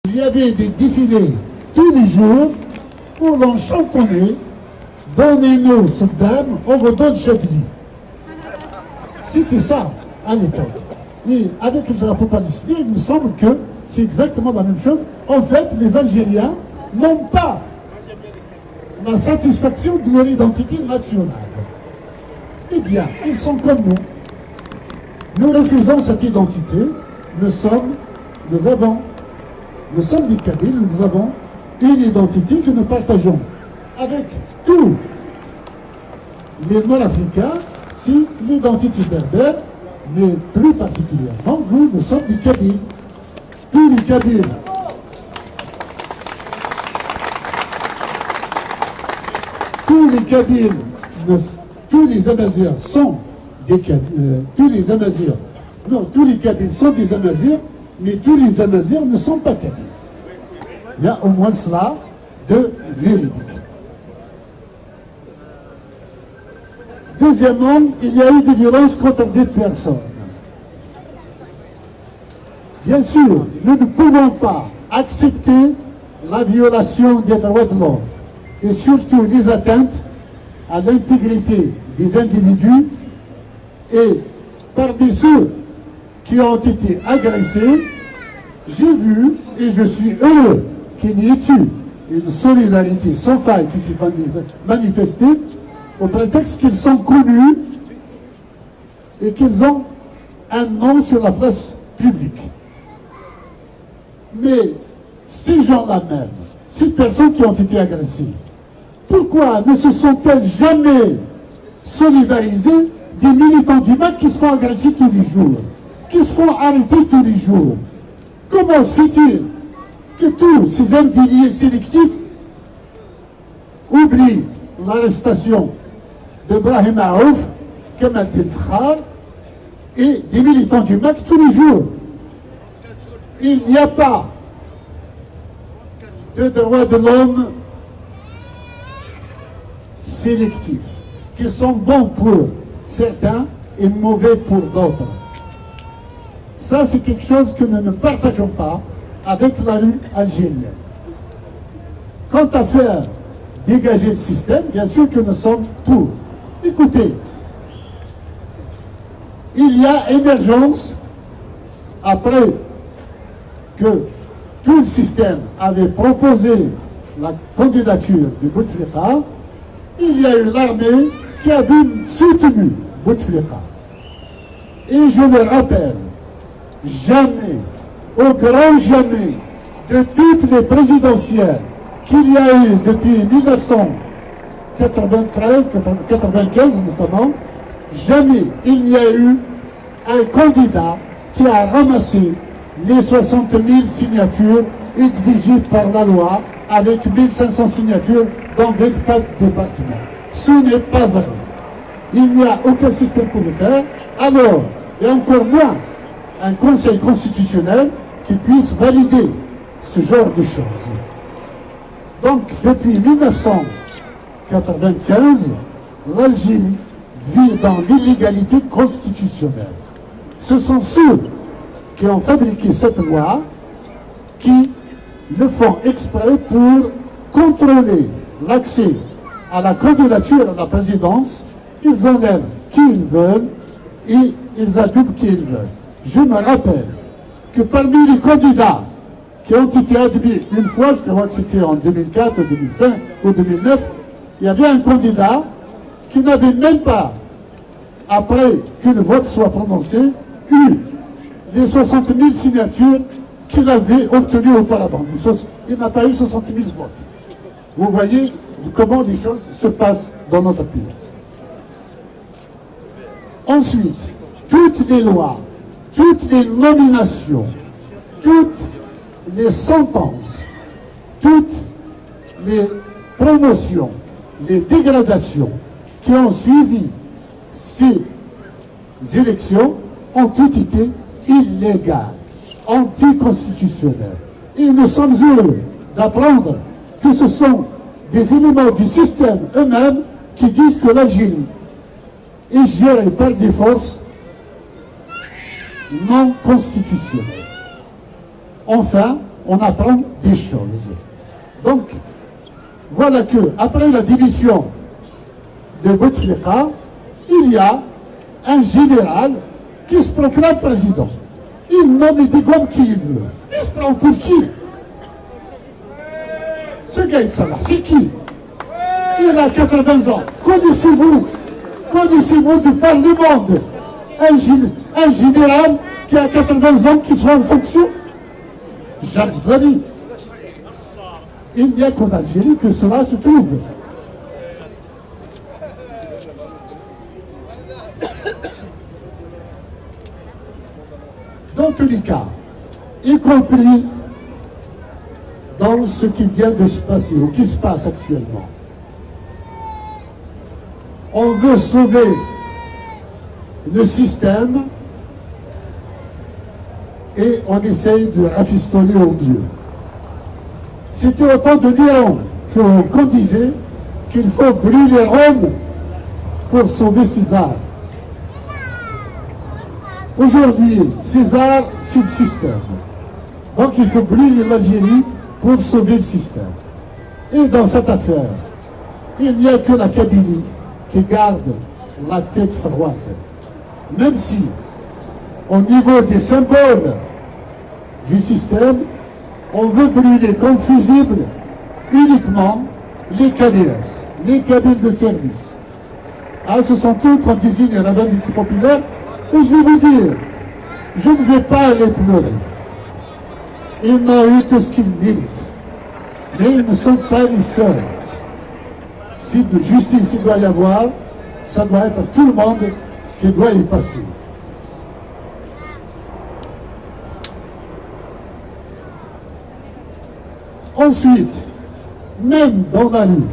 Il y avait des défilés tous les jours où l'on chantonnait « Donnez-nous cette dame, on vous donne Chablis ». C'était ça à l'époque. Et avec le drapeau palestinien, il me semble que c'est exactement la même chose. En fait, les Algériens n'ont pas la satisfaction de leur identité nationale. Eh bien, ils sont comme nous. Nous refusons cette identité. Nous sommes des Kabyles, nous avons une identité que nous partageons avec tous les Nord-Africains, c'est l'identité berbère, mais plus particulièrement, nous sommes des Kabyles. Tous les Kabyles. Tous les Kabyles, tous les Amazirs sont des Kabyles, tous les Amazirs, non, tous les Kabyles sont des Amazirs, mais tous les Amazirs ne sont pas Kabyles. Il y a au moins cela de véridique. Deuxièmement, il y a eu des violences contre des personnes. Bien sûr, nous ne pouvons pas accepter la violation des droits de l'homme et surtout les atteintes à l'intégrité des individus. Et parmi ceux qui ont été agressés, j'ai vu et je suis heureux qu'il y ait eu une solidarité sans faille qui s'est manifestée au prétexte qu'ils sont connus et qu'ils ont un nom sur la place publique. Mais ces gens-là même, ces personnes qui ont été agressées, pourquoi ne se sont-elles jamais solidarisées des militants du MAC qui se font agresser tous les jours, qui se font arrêter tous les jours? Comment se fait-il que tous ces indignés sélectifs oublient l'arrestation de Brahim Aouf, Kemal Delfrar et des militants du MAC tous les jours? Il n'y a pas de droits de l'homme sélectifs, qui sont bons pour certains et mauvais pour d'autres. Ça, c'est quelque chose que nous ne partageons pas avec la rue algérienne. Quant à faire dégager le système, bien sûr que nous sommes pour. Écoutez, il y a émergence, après que tout le système avait proposé la candidature de Bouteflika, il y a eu l'armée qui a soutenu Bouteflika. Et je le rappelle, jamais, au grand jamais, de toutes les présidentielles qu'il y a eu depuis 1993, 1995 notamment, jamais il n'y a eu un candidat qui a ramassé les 60 000 signatures exigées par la loi avec 1500 signatures dans 24 départements. Ce n'est pas vrai. Il n'y a aucun système pour le faire. Alors, et encore moins un conseil constitutionnel qui puisse valider ce genre de choses. Donc, depuis 1995, l'Algérie vit dans l'illégalité constitutionnelle. Ce sont ceux qui ont fabriqué cette loi qui le font exprès pour contrôler l'accès à la candidature à la présidence. Ils enlèvent qui ils veulent et ils adoptent qui ils veulent. Je me rappelle que parmi les candidats qui ont été admis une fois, je crois que c'était en 2004, 2005 ou 2009, il y avait un candidat qui n'avait même pas, après que le vote soit prononcé, eu les 60 000 signatures qu'il avait obtenues auparavant. Il n'a pas eu 60 000 votes. Vous voyez comment les choses se passent dans notre pays. Ensuite, toutes les lois, toutes les nominations, toutes les sentences, toutes les promotions, les dégradations qui ont suivi ces élections ont toutes été illégales, anticonstitutionnelles. Et nous sommes heureux d'apprendre que ce sont des éléments du système eux-mêmes qui disent que l'Algérie est gérée par des forces non constitutionnelles. Enfin, on apprend des choses. Donc, voilà que, après la démission de Bouteflika, il y a un général qui se proclame président. Il nomme des gommes qu'il veut. Il se prend pour qui? Ce gars, c'est qui? Il a 80 ans. Connaissez-vous du par le monde un général qui a 80 ans qui soit en fonction? Jamais de la vie. Il n'y a qu'en Algérie que cela se trouve. Dans tous les cas, y compris dans ce qui vient de se passer ou qui se passe actuellement, on veut sauver le système et on essaye de rafistoler au mieux. C'était au temps de Néron qu'on disait qu'il faut brûler Rome pour sauver César. Aujourd'hui, César, c'est le système. Donc il faut brûler l'Algérie pour sauver le système. Et dans cette affaire, il n'y a que la Kabylie qui garde la tête froide. Même si, au niveau des symboles du système, on veut brûler comme fusibles uniquement les KDS, les Kabyles de service. Ah, ce sont eux qu'on désigne à la revendication populaire. Et je vais vous dire, je ne vais pas les pleurer. Ils n'ont eu que ce qu'ils méritent. Mais ils ne sont pas les seuls. Si de justice il doit y avoir, ça doit être tout le monde qui doit y passer. Ensuite, même dans la rue,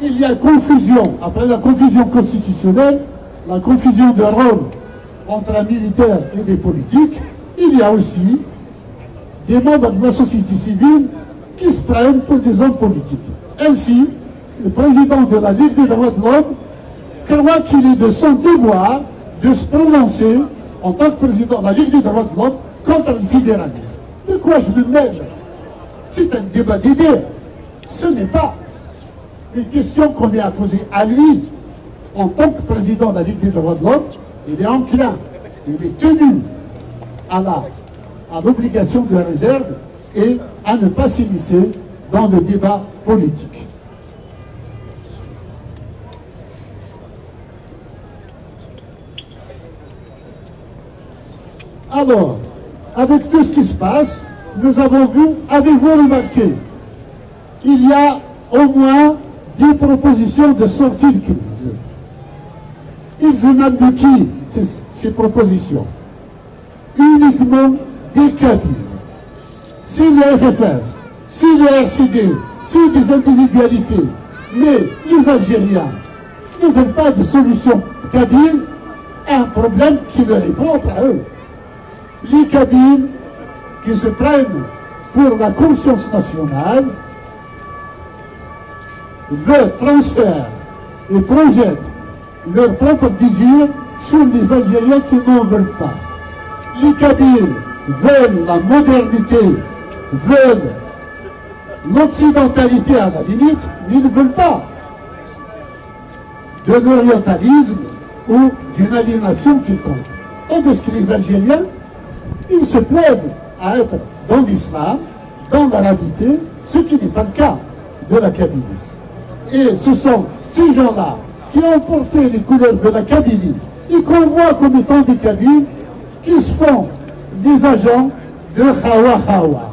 il y a confusion, après la confusion constitutionnelle, la confusion de rôle entre un militaire et des politiques, il y a aussi des membres de la société civile qui se prennent pour des hommes politiques. Ainsi, le président de la Ligue des droits de l'homme croit qu'il est de son devoir de se prononcer en tant que président de la Ligue des droits de l'homme contre le fédéralisme. De quoi je me mêle? C'est un débat d'idées. Ce n'est pas une question qu'on lui a posée à lui en tant que président de la Ligue des droits de l'homme. Il est enclin, il est tenu à l'obligation de réserve et à ne pas s'immiscer dans le débat politique. Alors, avec tout ce qui se passe, nous avons vu, avez-vous remarqué, il y a au moins 10 propositions de sortie de crise. Ils émanent de qui, ces propositions? Uniquement des Kabyles. C'est le FFS, c'est le RCD, c'est des individualités. Mais les Algériens ne veulent pas de solution kabyle à un problème qui leur est propre à eux. Les Kabyles qui se prennent pour la conscience nationale veulent transférer et projettent leur propre désir sur les Algériens qui n'en veulent pas. Les Kabyles veulent la modernité, veulent l'occidentalité à la limite, mais ils ne veulent pas de l'orientalisme ou d'une aliénation quelconque. Tandis que les Algériens, ils se plaisent à être dans l'islam, dans l'arabité, ce qui n'est pas le cas de la Kabylie. Et ce sont ces gens-là qui ont porté les couleurs de la Kabylie et qu'on voit comme étant des Kabyles qui se font des agents de Hawa Hawa.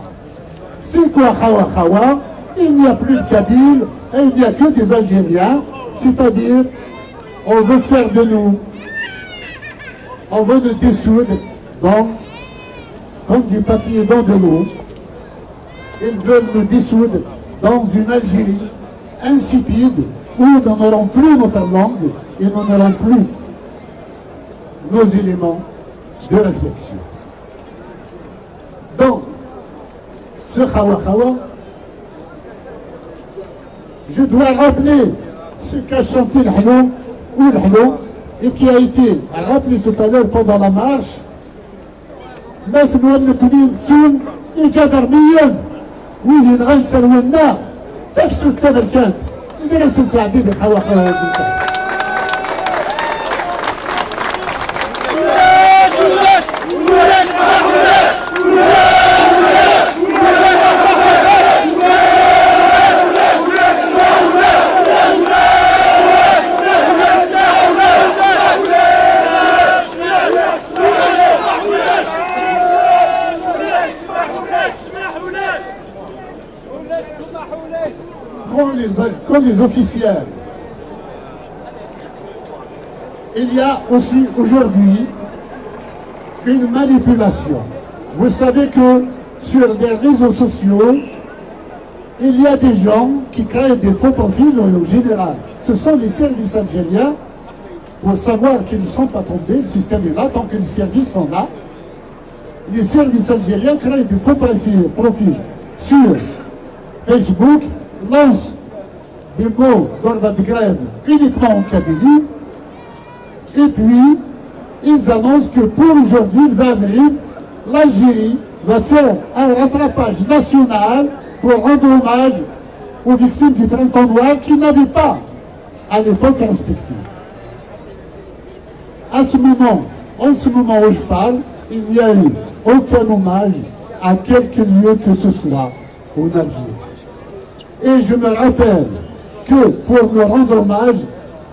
C'est quoi Hawa Hawa? Il n'y a plus de Kabyles et il n'y a que des Algériens, c'est-à-dire on veut faire de nous, on veut nous dissoudre comme du papier dans de l'eau. Ils veulent nous dissoudre dans une Algérie insipide où nous n'aurons plus notre langue et nous n'aurons plus nos éléments de réflexion. Donc, ce Hawa Hawa, je dois rappeler ce qu'a chanté le Hlo ou le Hlo et qui a été rappelé tout à l'heure pendant la marche. جدرميا ويجي نغير ثرونا نفس التمركات درس السعدين الحواقع comme les officiels. Il y a aussi aujourd'hui une manipulation. Vous savez que sur les réseaux sociaux, il y a des gens qui créent des faux profils en général. Ce sont les services algériens, pour savoir qu'ils ne sont pas tombés, le système est là, tant que les services sont là. Les services algériens créent des faux profils sur Facebook, lancent des mots d'ordre de grève uniquement en Kabylie, et puis ils annoncent que pour aujourd'hui, le 20 avril, l'Algérie va faire un rattrapage national pour rendre hommage aux victimes du printemps noir qui n'avaient pas à l'époque respecté. À ce moment, en ce moment où je parle, il n'y a eu aucun hommage à quelque lieu que ce soit en Algérie. Et je me rappelle que pour me rendre hommage,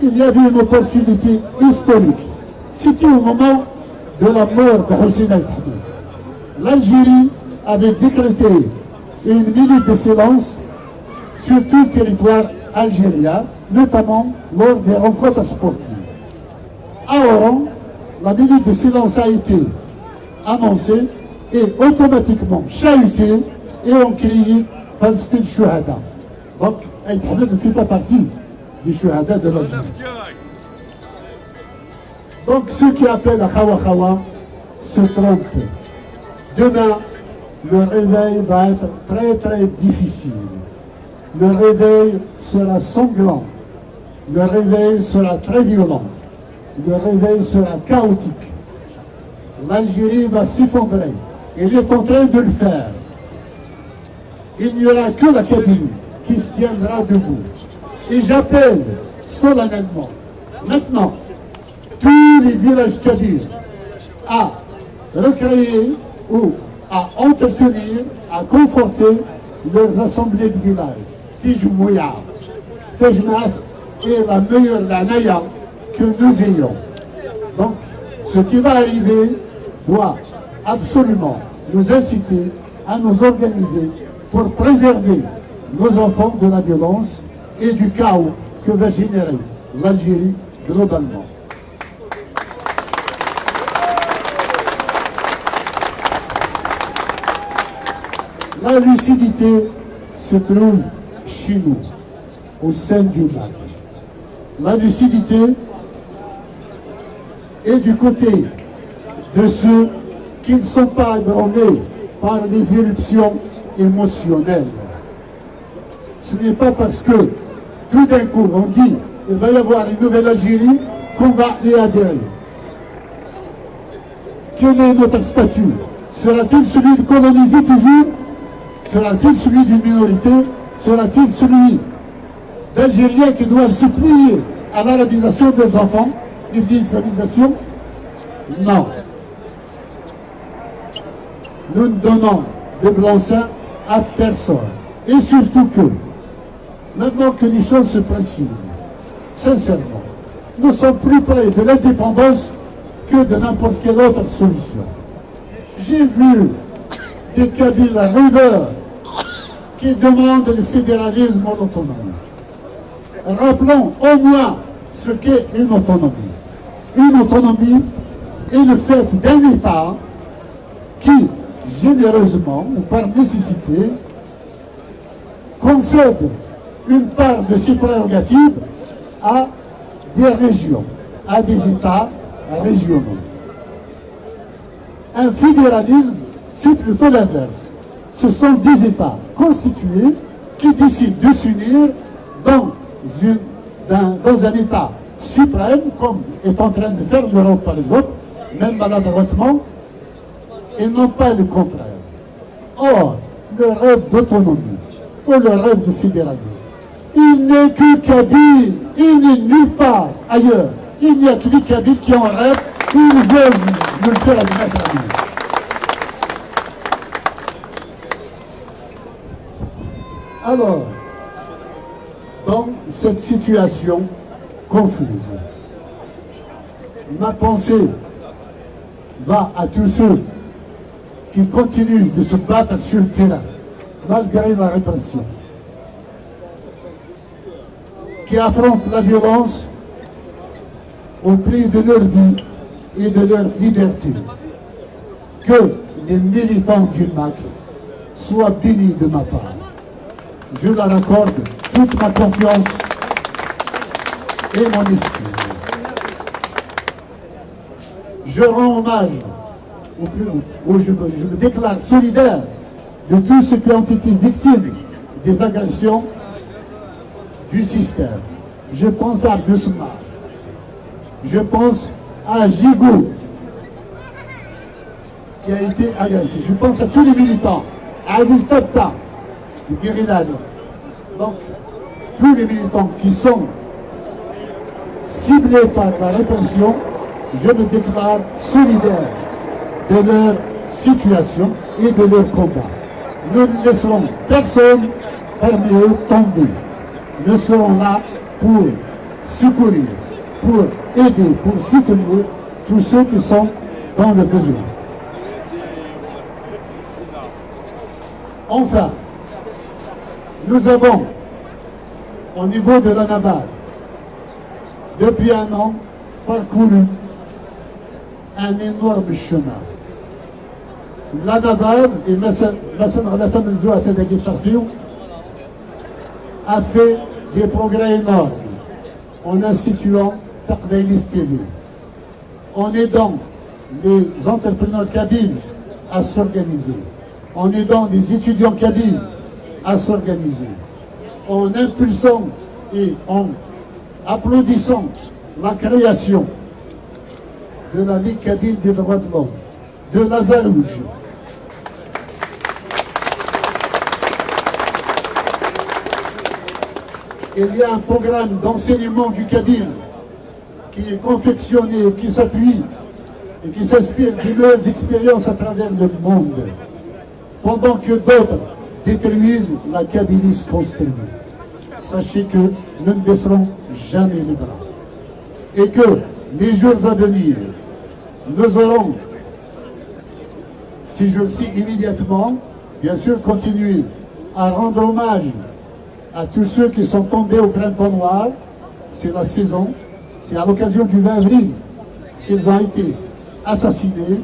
il y avait une opportunité historique. C'était au moment de la mort de Hossein El-Khamis. L'Algérie avait décrété une minute de silence sur tout le territoire algérien, notamment lors des rencontres sportives. À Oran, la minute de silence a été annoncée et automatiquement chahutée et on criait Palestine Shuhada. Donc, El-Khamis ne fait pas partie des Shuhada de l'Algérie. Donc, ceux qui appellent à Khawa Khawa se trompent. Demain, le réveil va être très très difficile. Le réveil sera sanglant. Le réveil sera très violent. Le réveil sera chaotique. L'Algérie va s'effondrer. Elle est en train de le faire. Il n'y aura que la Kabylie qui se tiendra debout. Et j'appelle solennellement, maintenant, tous les villages kabyles à recréer ou à entretenir, à conforter leurs assemblées de village. Tijmouya, Tejmas est la meilleure l'anaya que nous ayons. Donc, ce qui va arriver doit absolument nous inciter à nous organiser pour préserver nos enfants de la violence et du chaos que va générer l'Algérie globalement. La lucidité se trouve chez nous, au sein du Mali. La lucidité est du côté de ceux qui ne sont pas ébranlés par des éruptions émotionnelles. Ce n'est pas parce que tout d'un coup on dit qu'il va y avoir une nouvelle Algérie qu'on va y adhérer. Quel est notre statut? Sera-t-il celui de coloniser toujours? Sera-t-il celui d'une minorité? Sera-t-il celui d'Algériens qui doivent se plier à l'arabisation des enfants et de l'islamisation? Non. Nous ne donnons de blanc-seing à personne. Et surtout que, maintenant que les choses se précisent, sincèrement, nous sommes plus près de l'indépendance que de n'importe quelle autre solution. J'ai vu des Kabyles rêveurs qui demandent le fédéralisme en autonomie. Rappelons au moins ce qu'est une autonomie. Une autonomie est le fait d'un État qui, généreusement ou par nécessité, concède une part de ses prérogatives à des régions, à des États régionaux. Un fédéralisme, c'est plutôt l'inverse. Ce sont des États constitués qui décident de s'unir dans un État suprême, comme est en train de faire l'Europe par exemple, même maladroitement, et non pas le contraire. Or, le rêve d'autonomie ou le rêve de fédéralisme, il n'est que Kabyle, il n'est nulle part ailleurs. Il n'y a que les Kabyles qui en rêvent ou ils veulent le faire admettre à lui. Alors, dans cette situation confuse, ma pensée va à tous ceux qui continuent de se battre sur le terrain, malgré la répression, qui affrontent la violence au prix de leur vie et de leur liberté. Que les militants du MAC soient bénis de ma part. Je leur accorde toute ma confiance et mon estime. Je rends hommage, je me déclare solidaire de tous ceux qui ont été victimes des agressions du système. Je pense à Abdesma, je pense à Gigou, qui a été agressé. Je pense à tous les militants, à Aziz Tabta, de Guérilade. Donc, tous les militants qui sont ciblés par la répression, je me déclare solidaire de leur situation et de leur combat. Nous ne laisserons personne parmi eux tomber. Nous serons là pour secourir, pour aider, pour soutenir tous ceux qui sont dans le besoin. Enfin, nous avons, au niveau de la navale, depuis un an, parcouru un énorme chemin. La navale, et a fait des progrès énormes en instituant Taqbaylis TV, en aidant les entrepreneurs kabyles à s'organiser, en aidant les étudiants kabyles à s'organiser, en impulsant et en applaudissant la création de la Ligue kabyle des droits de l'homme, de Lazarouche. Il y a un programme d'enseignement du kabyle qui est confectionné et qui s'appuie et qui s'inspire des meilleures expériences à travers le monde, pendant que d'autres détruisent la Kabylie spontanée. Sachez que nous ne baisserons jamais les bras et que les jours à venir, nous aurons, si je le dis immédiatement, bien sûr continuer à rendre hommage à tous ceux qui sont tombés au printemps noir. C'est la saison, c'est à l'occasion du 20 avril qu'ils ont été assassinés.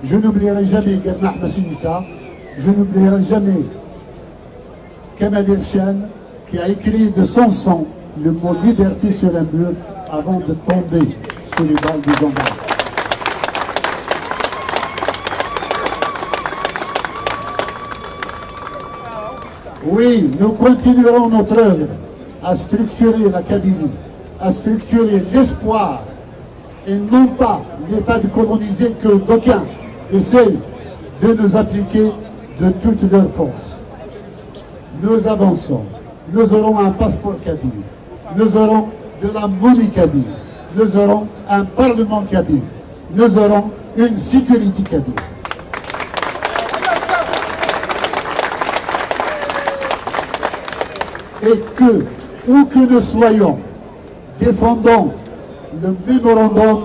Je n'oublierai jamais Gernah Massinissa, je n'oublierai jamais Kamal Elshan, qui a écrit de son sang le mot liberté sur un mur avant de tomber sous les balles des gendarmes. Oui, nous continuerons notre œuvre à structurer la Kabylie, à structurer l'espoir et non pas l'état de coloniser que d'aucuns essayent de nous appliquer de toutes leurs forces. Nous avançons, nous aurons un passeport kabyle, nous aurons de la monnaie kabyle, nous aurons un parlement kabyle, nous aurons une sécurité kabyle. Et que, où que nous soyons, défendons le mémorandum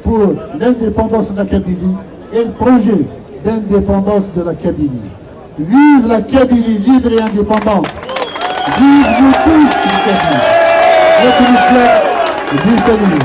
pour l'indépendance de la Kabylie et le projet d'indépendance de la Kabylie. Vive la Kabylie libre et indépendante! Vive nous tous les Kabyles! Votre histoire, vive Kabylie!